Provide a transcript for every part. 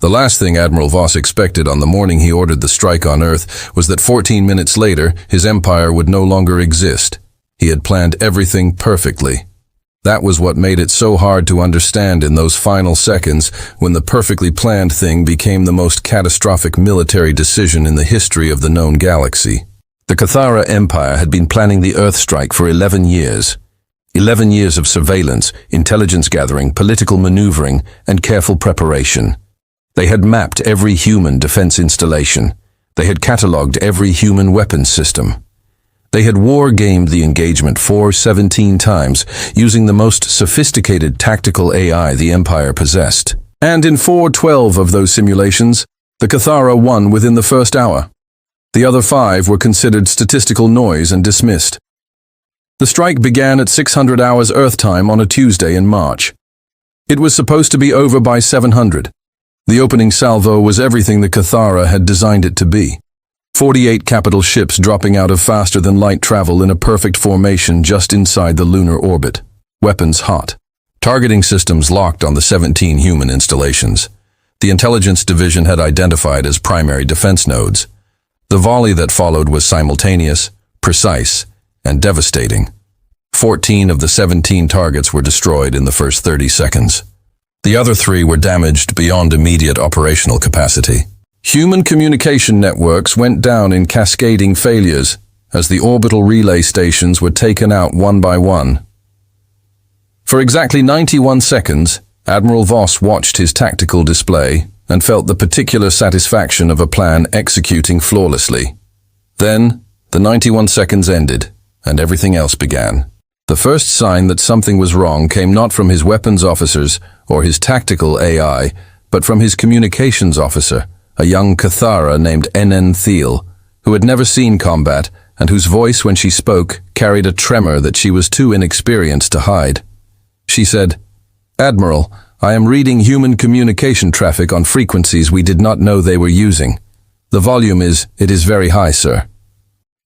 The last thing Admiral Voss expected on the morning he ordered the strike on Earth was that 14 minutes later, his empire would no longer exist. He had planned everything perfectly. That was what made it so hard to understand in those final seconds when the perfectly planned thing became the most catastrophic military decision in the history of the known galaxy. The Cathara Empire had been planning the Earth strike for 11 years. 11 years of surveillance, intelligence gathering, political maneuvering, and careful preparation. They had mapped every human defense installation. They had catalogued every human weapons system. They had war-gamed the engagement 17 times, using the most sophisticated tactical AI the Empire possessed. And in 412 of those simulations, the Cathara won within the first hour. The other 5 were considered statistical noise and dismissed. The strike began at 600 hours Earth time on a Tuesday in March. It was supposed to be over by 700. The opening salvo was everything the Cathara had designed it to be. 48 capital ships dropping out of faster-than-light travel in a perfect formation just inside the lunar orbit. Weapons hot. Targeting systems locked on the 17 human installations. The intelligence division had identified as primary defense nodes. The volley that followed was simultaneous, precise, and devastating. 14 of the 17 targets were destroyed in the first 30 seconds. The other 3 were damaged beyond immediate operational capacity. Human communication networks went down in cascading failures as the orbital relay stations were taken out one by one. For exactly 91 seconds, Admiral Voss watched his tactical display and felt the particular satisfaction of a plan executing flawlessly. Then, the 91 seconds ended, and everything else began. The first sign that something was wrong came not from his weapons officers or his tactical AI, but from his communications officer, a young Cathara named N.N. Thiel, who had never seen combat and whose voice when she spoke carried a tremor that she was too inexperienced to hide. She said, "Admiral, I am reading human communication traffic on frequencies we did not know they were using. The volume it is very high, sir.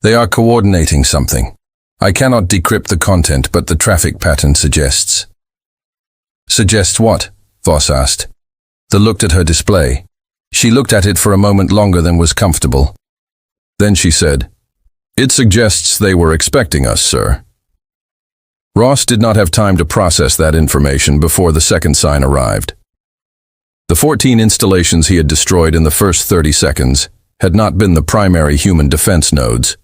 They are coordinating something. I cannot decrypt the content, but the traffic pattern suggests." "Suggests what?" Voss asked. They looked at her display. She looked at it for a moment longer than was comfortable. Then she said, "It suggests they were expecting us, sir." Ross did not have time to process that information before the second sign arrived. The 14 installations he had destroyed in the first 30 seconds had not been the primary human defense nodes.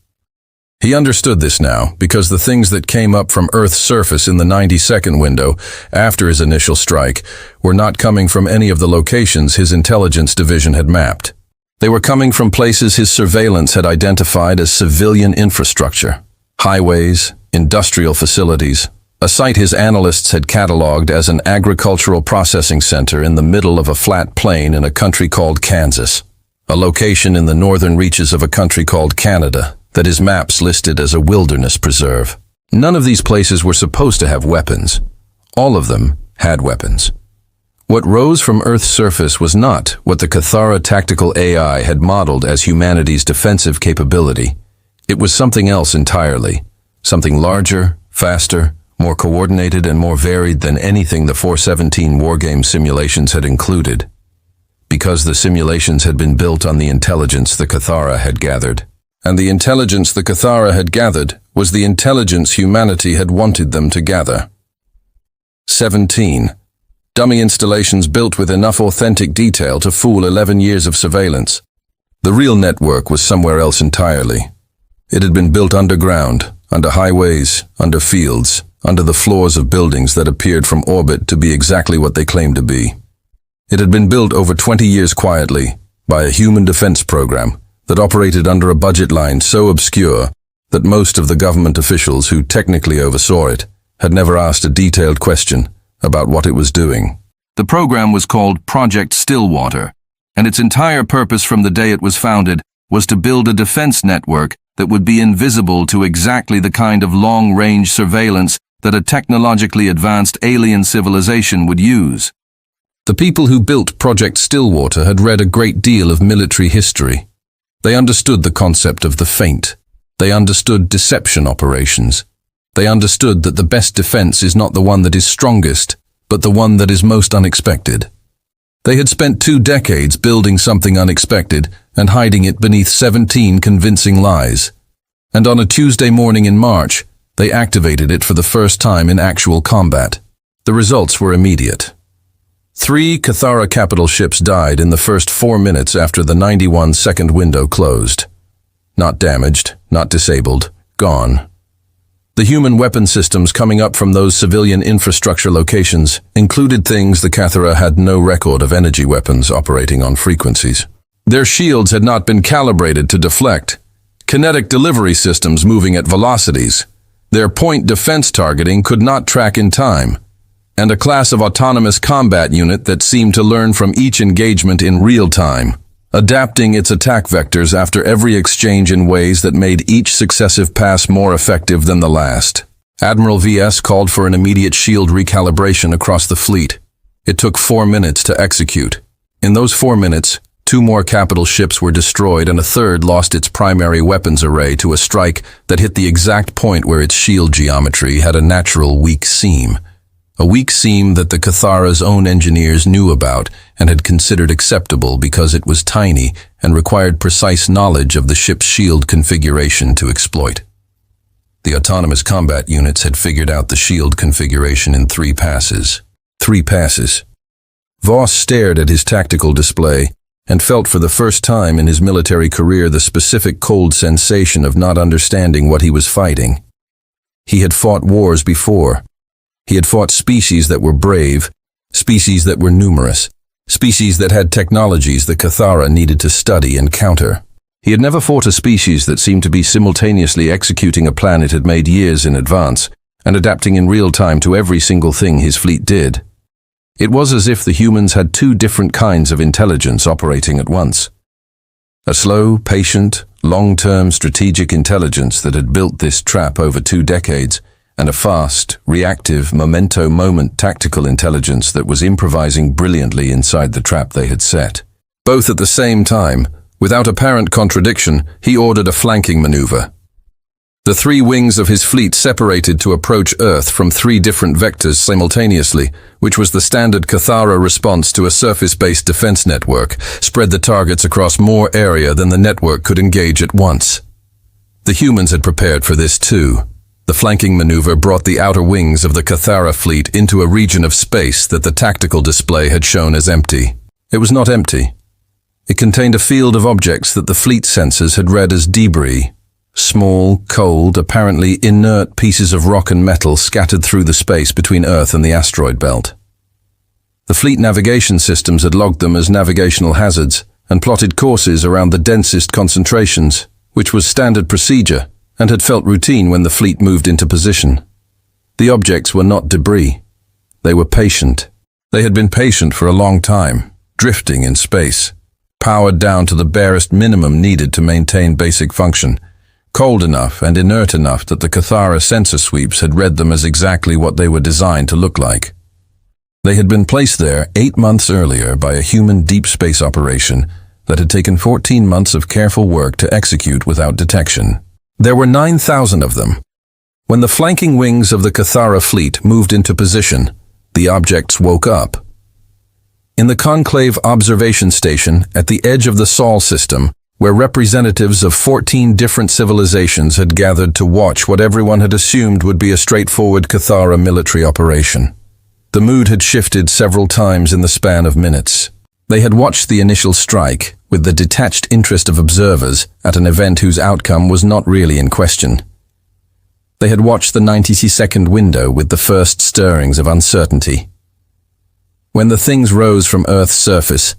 He understood this now because the things that came up from Earth's surface in the 90-second window after his initial strike were not coming from any of the locations his intelligence division had mapped. They were coming from places his surveillance had identified as civilian infrastructure, highways, industrial facilities, a site his analysts had catalogued as an agricultural processing center in the middle of a flat plain in a country called Kansas, a location in the northern reaches of a country called Canada that his maps listed as a wilderness preserve. None of these places were supposed to have weapons. All of them had weapons. What rose from Earth's surface was not what the Cathara tactical AI had modeled as humanity's defensive capability. It was something else entirely. Something larger, faster, more coordinated and more varied than anything the 417 wargame simulations had included. Because the simulations had been built on the intelligence the Cathara had gathered. And the intelligence the Cathara had gathered was the intelligence humanity had wanted them to gather. 17. Dummy installations built with enough authentic detail to fool 11 years of surveillance. The real network was somewhere else entirely. It had been built underground, under highways, under fields, under the floors of buildings that appeared from orbit to be exactly what they claimed to be. It had been built over 20 years quietly, by a human defense program that operated under a budget line so obscure that most of the government officials who technically oversaw it had never asked a detailed question about what it was doing. The program was called Project Stillwater, and its entire purpose from the day it was founded was to build a defense network that would be invisible to exactly the kind of long-range surveillance that a technologically advanced alien civilization would use. The people who built Project Stillwater had read a great deal of military history. They understood the concept of the feint. They understood deception operations. They understood that the best defense is not the one that is strongest, but the one that is most unexpected. They had spent 2 decades building something unexpected and hiding it beneath 17 convincing lies. And on a Tuesday morning in March, they activated it for the first time in actual combat. The results were immediate. 3 Cathara capital ships died in the first 4 minutes after the 91-second window closed. Not damaged, not disabled, gone. The human weapon systems coming up from those civilian infrastructure locations included things the Cathara had no record of: energy weapons operating on frequencies. Their shields had not been calibrated to deflect, kinetic delivery systems moving at velocities. Their point defense targeting could not track in time, and a class of autonomous combat unit that seemed to learn from each engagement in real time, adapting its attack vectors after every exchange in ways that made each successive pass more effective than the last. Admiral VS called for an immediate shield recalibration across the fleet. It took 4 minutes to execute. In those 4 minutes, 2 more capital ships were destroyed and a third lost its primary weapons array to a strike that hit the exact point where its shield geometry had a natural weak seam. A weak seam that the Cathara's own engineers knew about and had considered acceptable because it was tiny and required precise knowledge of the ship's shield configuration to exploit. The autonomous combat units had figured out the shield configuration in 3 passes. 3 passes. Voss stared at his tactical display and felt for the first time in his military career the specific cold sensation of not understanding what he was fighting. He had fought wars before. He had fought species that were brave, species that were numerous, species that had technologies the Cathara needed to study and counter. He had never fought a species that seemed to be simultaneously executing a plan it had made years in advance and adapting in real time to every single thing his fleet did. It was as if the humans had 2 different kinds of intelligence operating at once. A slow, patient, long-term strategic intelligence that had built this trap over 2 decades, and a fast, reactive, memento-moment tactical intelligence that was improvising brilliantly inside the trap they had set. Both at the same time, without apparent contradiction, he ordered a flanking maneuver. The 3 wings of his fleet separated to approach Earth from 3 different vectors simultaneously, which was the standard Cathara response to a surface-based defense network, spread the targets across more area than the network could engage at once. The humans had prepared for this too. The flanking maneuver brought the outer wings of the Cathara fleet into a region of space that the tactical display had shown as empty. It was not empty. It contained a field of objects that the fleet sensors had read as debris. Small, cold, apparently inert pieces of rock and metal scattered through the space between Earth and the asteroid belt. The fleet navigation systems had logged them as navigational hazards and plotted courses around the densest concentrations, which was standard procedure and had felt routine when the fleet moved into position. The objects were not debris. They were patient. They had been patient for a long time, drifting in space, powered down to the barest minimum needed to maintain basic function, cold enough and inert enough that the Cathara sensor sweeps had read them as exactly what they were designed to look like. They had been placed there 8 months earlier by a human deep space operation that had taken 14 months of careful work to execute without detection. There were 9,000 of them. When the flanking wings of the Cathara fleet moved into position, the objects woke up. In the conclave observation station at the edge of the Sol system, where representatives of 14 different civilizations had gathered to watch what everyone had assumed would be a straightforward Cathara military operation. The mood had shifted several times in the span of minutes. They had watched the initial strike with the detached interest of observers at an event whose outcome was not really in question. They had watched the 90-second window with the first stirrings of uncertainty. When the things rose from Earth's surface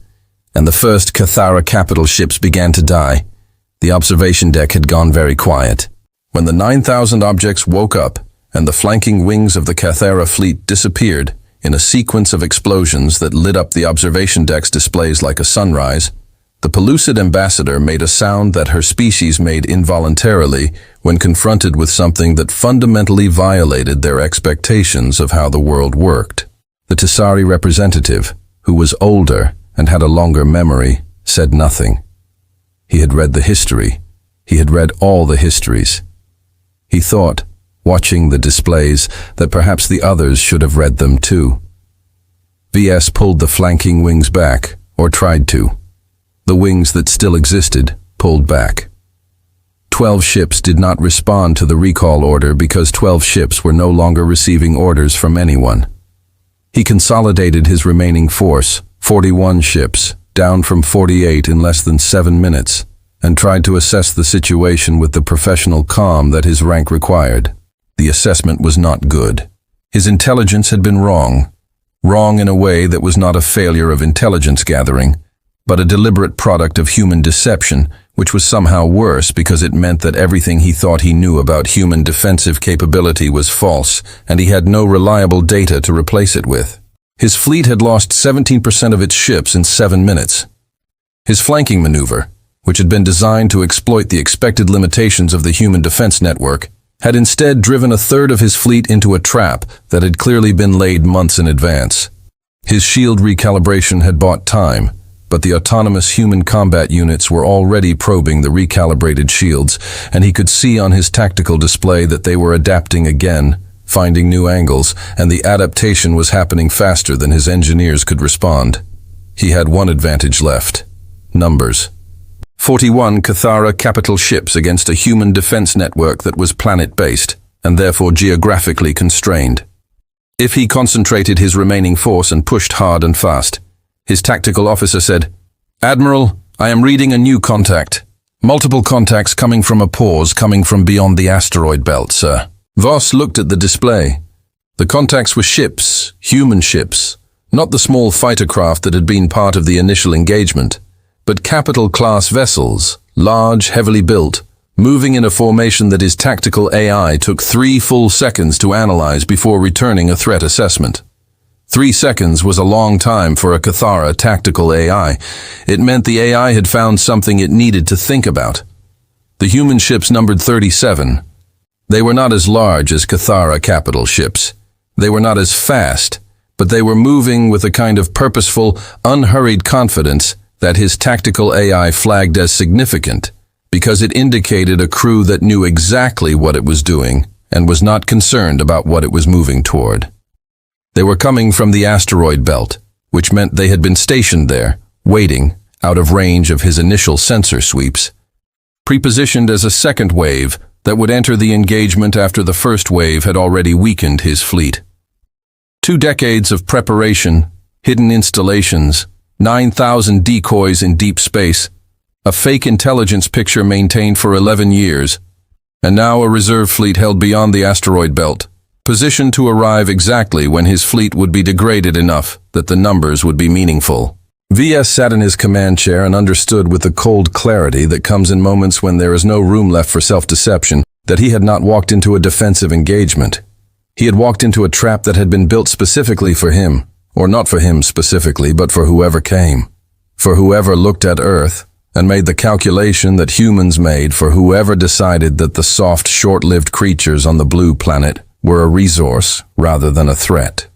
and the first Cathara capital ships began to die, the observation deck had gone very quiet. When the 9,000 objects woke up and the flanking wings of the Cathara fleet disappeared in a sequence of explosions that lit up the observation deck's displays like a sunrise, the pellucid ambassador made a sound that her species made involuntarily when confronted with something that fundamentally violated their expectations of how the world worked. The Tessari representative, who was older and had a longer memory, said nothing. He had read the history. He had read all the histories. He thought, watching the displays, that perhaps the others should have read them too. VS pulled the flanking wings back, or tried to. The wings that still existed pulled back. 12 ships did not respond to the recall order because 12 ships were no longer receiving orders from anyone. He consolidated his remaining force, 41 ships, down from 48 in less than 7 minutes, and tried to assess the situation with the professional calm that his rank required. The assessment was not good. His intelligence had been wrong. Wrong in a way that was not a failure of intelligence gathering, but a deliberate product of human deception, which was somehow worse because it meant that everything he thought he knew about human defensive capability was false, and he had no reliable data to replace it with. His fleet had lost 17% of its ships in 7 minutes. His flanking maneuver, which had been designed to exploit the expected limitations of the human defense network, had instead driven a third of his fleet into a trap that had clearly been laid months in advance. His shield recalibration had bought time, but the autonomous human combat units were already probing the recalibrated shields, and he could see on his tactical display that they were adapting again, finding new angles, and the adaptation was happening faster than his engineers could respond. He had one advantage left: numbers. 41 Cathara capital ships against a human defense network that was planet-based, and therefore geographically constrained. If he concentrated his remaining force and pushed hard and fast, his tactical officer said, "Admiral, I am reading a new contact. Multiple contacts coming from a pause coming from beyond the asteroid belt, sir." Voss looked at the display. The contacts were ships, human ships, not the small fighter craft that had been part of the initial engagement, but capital-class vessels, large, heavily built, moving in a formation that his tactical AI took 3 full seconds to analyze before returning a threat assessment. 3 seconds was a long time for a Cathara tactical AI. It meant the AI had found something it needed to think about. The human ships numbered 37. They were not as large as Cathara capital ships. They were not as fast, but they were moving with a kind of purposeful, unhurried confidence that his tactical AI flagged as significant, because it indicated a crew that knew exactly what it was doing and was not concerned about what it was moving toward. They were coming from the asteroid belt, which meant they had been stationed there, waiting, out of range of his initial sensor sweeps, prepositioned as a second wave that would enter the engagement after the first wave had already weakened his fleet. 2 decades of preparation, hidden installations, 9,000 decoys in deep space, a fake intelligence picture maintained for 11 years, and now a reserve fleet held beyond the asteroid belt, positioned to arrive exactly when his fleet would be degraded enough that the numbers would be meaningful. VS sat in his command chair and understood with the cold clarity that comes in moments when there is no room left for self-deception that he had not walked into a defensive engagement. He had walked into a trap that had been built specifically for him, or not for him specifically, but for whoever came, for whoever looked at Earth and made the calculation that humans made for whoever decided that the soft, short-lived creatures on the blue planet were a resource rather than a threat.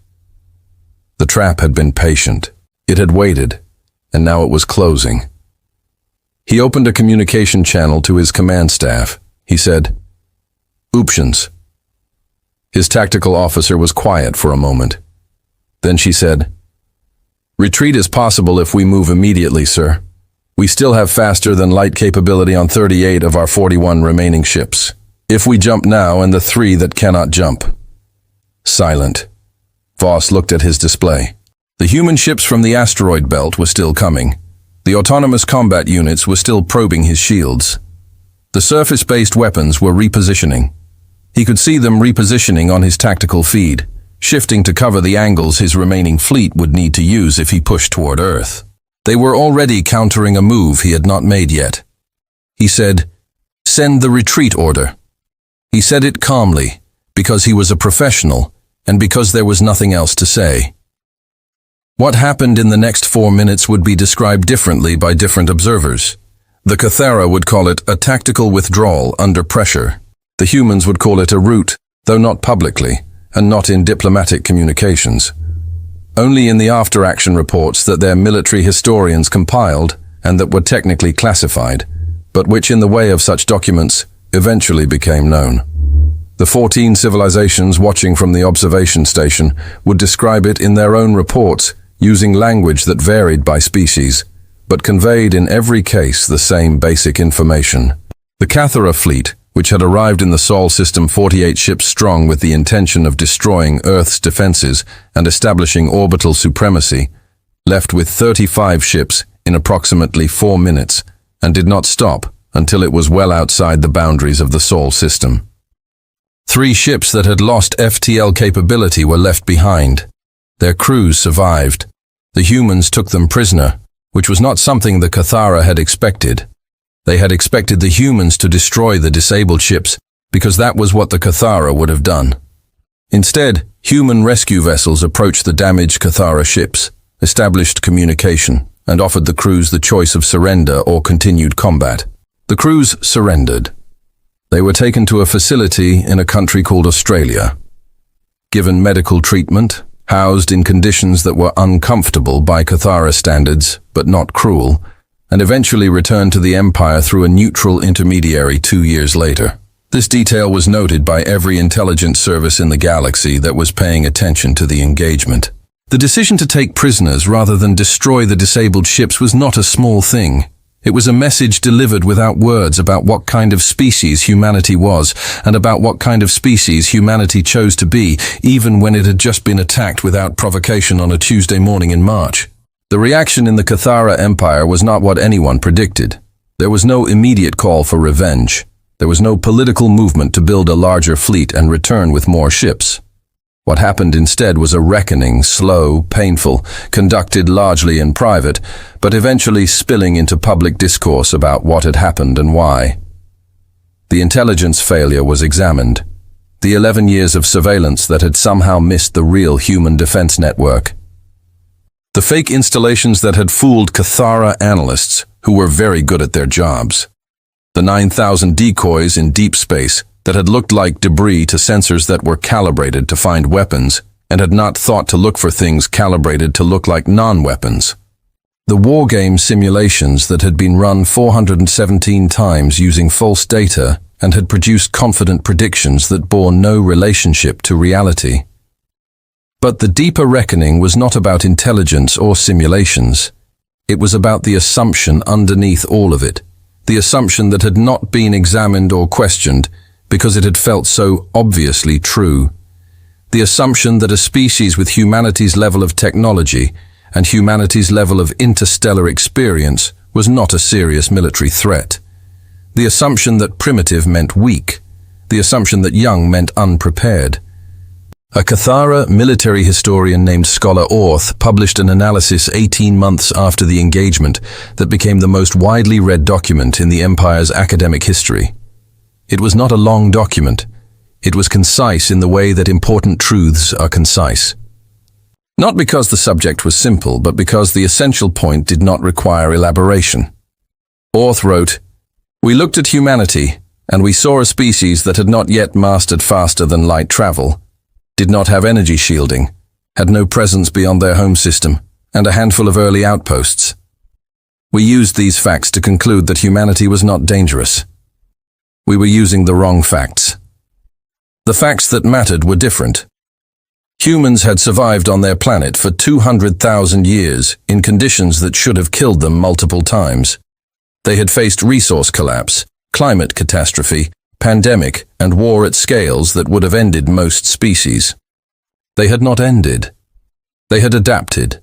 The trap had been patient. It had waited, and now it was closing. He opened a communication channel to his command staff. He said, "Options." His tactical officer was quiet for a moment. Then she said, "Retreat is possible if we move immediately, sir. We still have faster than light capability on 38 of our 41 remaining ships. If we jump now and the 3 that cannot jump." Silent. Voss looked at his display. The human ships from the asteroid belt were still coming. The autonomous combat units were still probing his shields. The surface-based weapons were repositioning. He could see them repositioning on his tactical feed, shifting to cover the angles his remaining fleet would need to use if he pushed toward Earth. They were already countering a move he had not made yet. He said, "Send the retreat order." He said it calmly, because he was a professional, and because there was nothing else to say. What happened in the next 4 minutes would be described differently by different observers. The Cathara would call it a tactical withdrawal under pressure. The humans would call it a rout, though not publicly, and not in diplomatic communications. Only in the after-action reports that their military historians compiled and that were technically classified, but which in the way of such documents eventually became known. The 14 civilizations watching from the observation station would describe it in their own reports using language that varied by species, but conveyed in every case the same basic information. The Cathara fleet, which had arrived in the Sol system 48 ships strong with the intention of destroying Earth's defenses and establishing orbital supremacy, left with 35 ships in approximately 4 minutes and did not stop until it was well outside the boundaries of the Sol system. 3 ships that had lost FTL capability were left behind. Their crews survived. The humans took them prisoner, which was not something the Cathara had expected. They had expected the humans to destroy the disabled ships because that was what the Cathara would have done. Instead, human rescue vessels approached the damaged Cathara ships, established communication, and offered the crews the choice of surrender or continued combat. The crews surrendered. They were taken to a facility in a country called Australia, given medical treatment, housed in conditions that were uncomfortable by Cathara standards, but not cruel, and eventually returned to the Empire through a neutral intermediary 2 years later. This detail was noted by every intelligence service in the galaxy that was paying attention to the engagement. The decision to take prisoners rather than destroy the disabled ships was not a small thing. It was a message delivered without words about what kind of species humanity was and about what kind of species humanity chose to be, even when it had just been attacked without provocation on a Tuesday morning in March. The reaction in the Cathara Empire was not what anyone predicted. There was no immediate call for revenge. There was no political movement to build a larger fleet and return with more ships. What happened instead was a reckoning, slow, painful, conducted largely in private, but eventually spilling into public discourse about what had happened and why. The intelligence failure was examined. The 11 years of surveillance that had somehow missed the real human defense network. The fake installations that had fooled Cathara analysts who were very good at their jobs. The 9,000 decoys in deep space that had looked like debris to sensors that were calibrated to find weapons and had not thought to look for things calibrated to look like non-weapons. The wargame simulations that had been run 417 times using false data and had produced confident predictions that bore no relationship to reality. But the deeper reckoning was not about intelligence or simulations. It was about the assumption underneath all of it, the assumption that had not been examined or questioned because it had felt so obviously true. The assumption that a species with humanity's level of technology and humanity's level of interstellar experience was not a serious military threat. The assumption that primitive meant weak. The assumption that young meant unprepared. A Cathara military historian named Scholar Orth published an analysis 18 months after the engagement that became the most widely read document in the Empire's academic history. It was not a long document. It was concise in the way that important truths are concise. Not because the subject was simple, but because the essential point did not require elaboration. Orth wrote, "We looked at humanity, and we saw a species that had not yet mastered faster than light travel, did not have energy shielding, had no presence beyond their home system, and a handful of early outposts. We used these facts to conclude that humanity was not dangerous. We were using the wrong facts. The facts that mattered were different. Humans had survived on their planet for 200,000 years in conditions that should have killed them multiple times. They had faced resource collapse, climate catastrophe, pandemic, and war at scales that would have ended most species. They had not ended. They had adapted.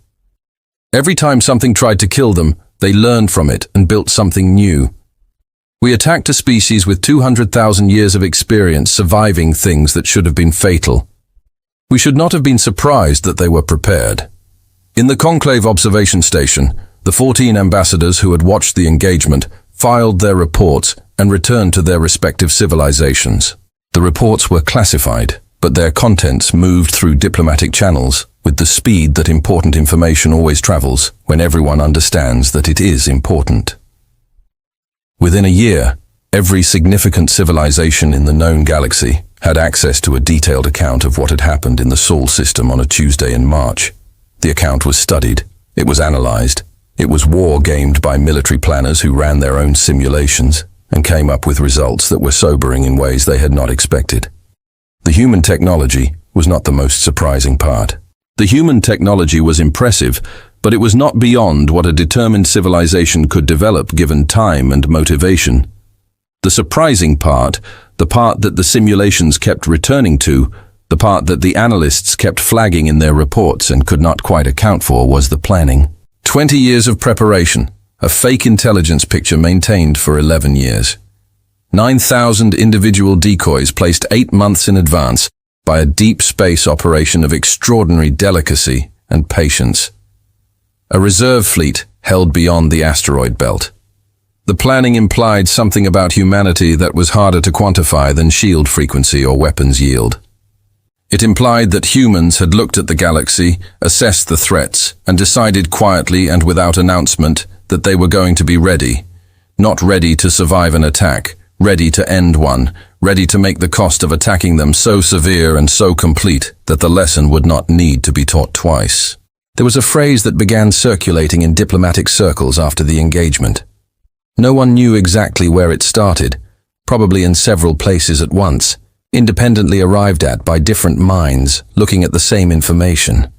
Every time something tried to kill them, they learned from it and built something new. We attacked a species with 200,000 years of experience surviving things that should have been fatal. We should not have been surprised that they were prepared." In the Conclave observation station, the 14 ambassadors who had watched the engagement filed their reports and returned to their respective civilizations. The reports were classified, but their contents moved through diplomatic channels with the speed that important information always travels when everyone understands that it is important. Within a year, every significant civilization in the known galaxy had access to a detailed account of what had happened in the Sol system on a Tuesday in March. The account was studied, it was analyzed, it was war-gamed by military planners who ran their own simulations and came up with results that were sobering in ways they had not expected. The human technology was not the most surprising part. The human technology was impressive, but it was not beyond what a determined civilization could develop given time and motivation. The surprising part, the part that the simulations kept returning to, the part that the analysts kept flagging in their reports and could not quite account for, was the planning. 20 years of preparation, a fake intelligence picture maintained for 11 years. 9,000 individual decoys placed 8 months in advance by a deep space operation of extraordinary delicacy and patience. A reserve fleet held beyond the asteroid belt. The planning implied something about humanity that was harder to quantify than shield frequency or weapons yield. It implied that humans had looked at the galaxy, assessed the threats, and decided quietly and without announcement that they were going to be ready. Not ready to survive an attack, ready to end one, ready to make the cost of attacking them so severe and so complete that the lesson would not need to be taught twice. There was a phrase that began circulating in diplomatic circles after the engagement. No one knew exactly where it started, probably in several places at once, independently arrived at by different minds looking at the same information.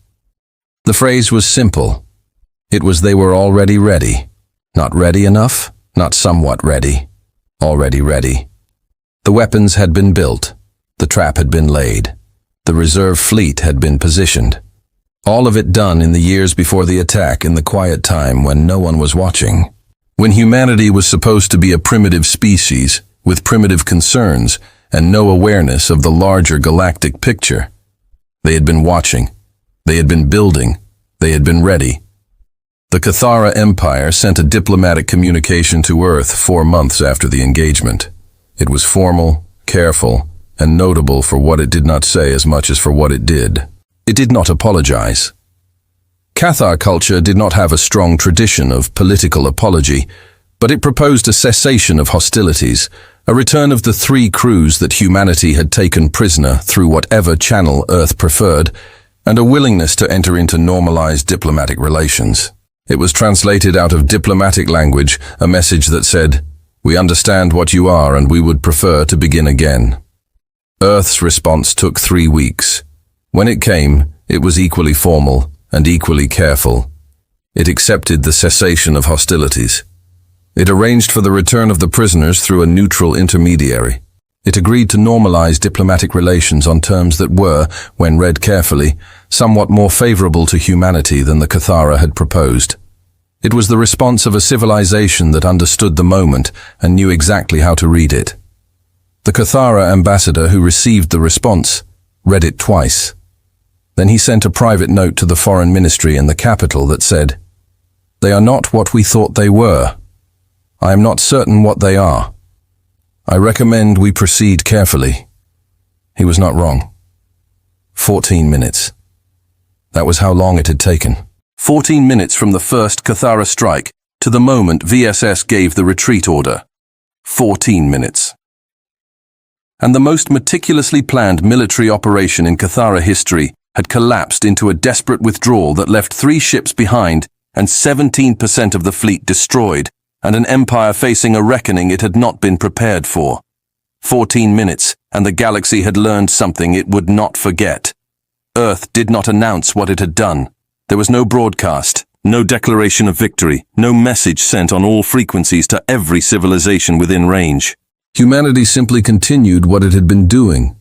The phrase was simple. It was they were already ready. Not ready enough, not somewhat ready. Already ready. The weapons had been built. The trap had been laid. The reserve fleet had been positioned. All of it done in the years before the attack, in the quiet time when no one was watching. When humanity was supposed to be a primitive species, with primitive concerns and no awareness of the larger galactic picture. They had been watching. They had been building. They had been ready. The Cathara Empire sent a diplomatic communication to Earth 4 months after the engagement. It was formal, careful, and notable for what it did not say as much as for what it did. It did not apologize. Cathar culture did not have a strong tradition of political apology, but it proposed a cessation of hostilities, a return of the 3 crews that humanity had taken prisoner through whatever channel Earth preferred, and a willingness to enter into normalized diplomatic relations. It was translated out of diplomatic language, a message that said, "We understand what you are and we would prefer to begin again." Earth's response took 3 weeks. When it came, it was equally formal and equally careful. It accepted the cessation of hostilities. It arranged for the return of the prisoners through a neutral intermediary. It agreed to normalize diplomatic relations on terms that were, when read carefully, somewhat more favorable to humanity than the Cathara had proposed. It was the response of a civilization that understood the moment and knew exactly how to read it. The Cathara ambassador who received the response read it twice. Then he sent a private note to the foreign ministry in the capital that said, "They are not what we thought they were. I am not certain what they are. I recommend we proceed carefully." He was not wrong. 14 minutes. That was how long it had taken. 14 minutes from the first Cathara strike to the moment VSS gave the retreat order. 14 minutes. And the most meticulously planned military operation in Cathara history had collapsed into a desperate withdrawal that left 3 ships behind and 17% of the fleet destroyed, and an empire facing a reckoning it had not been prepared for. 14 minutes, and the galaxy had learned something it would not forget. Earth did not announce what it had done. There was no broadcast, no declaration of victory, no message sent on all frequencies to every civilization within range. Humanity simply continued what it had been doing,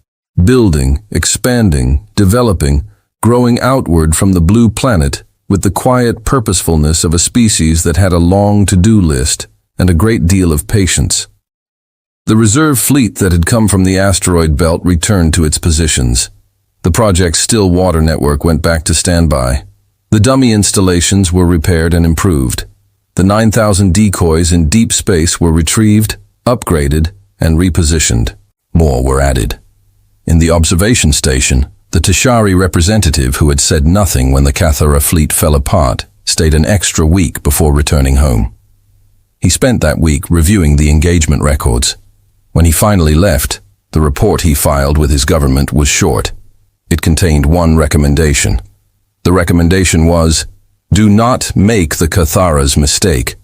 building, expanding, developing, growing outward from the blue planet, with the quiet purposefulness of a species that had a long to-do list and a great deal of patience. The reserve fleet that had come from the asteroid belt returned to its positions. The project's still water network went back to standby. The dummy installations were repaired and improved. The 9,000 decoys in deep space were retrieved, upgraded, and repositioned. More were added. In the observation station, the Tashari representative who had said nothing when the Cathara fleet fell apart stayed an extra week before returning home. He spent that week reviewing the engagement records. When he finally left, the report he filed with his government was short. It contained one recommendation. The recommendation was, "Do not make the Cathara's mistake."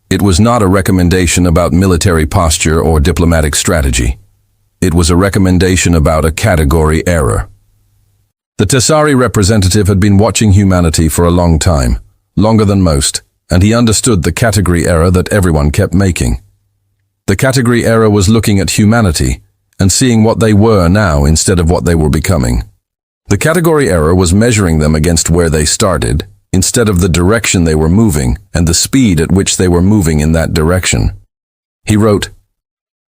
It was not a recommendation about military posture or diplomatic strategy. It was a recommendation about a category error. The Tessari representative had been watching humanity for a long time, longer than most, and he understood the category error that everyone kept making. The category error was looking at humanity and seeing what they were now instead of what they were becoming. The category error was measuring them against where they started, instead of the direction they were moving and the speed at which they were moving in that direction. He wrote,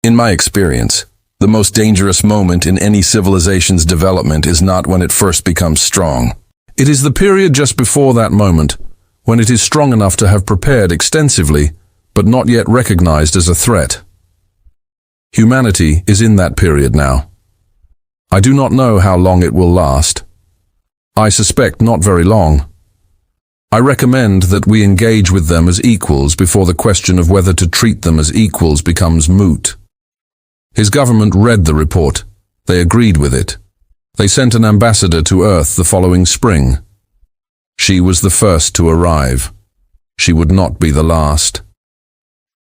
"In my experience, the most dangerous moment in any civilization's development is not when it first becomes strong. It is the period just before that moment, when it is strong enough to have prepared extensively, but not yet recognized as a threat. Humanity is in that period now. I do not know how long it will last. I suspect not very long. I recommend that we engage with them as equals before the question of whether to treat them as equals becomes moot." His government read the report. They agreed with it. They sent an ambassador to Earth the following spring. She was the first to arrive. She would not be the last.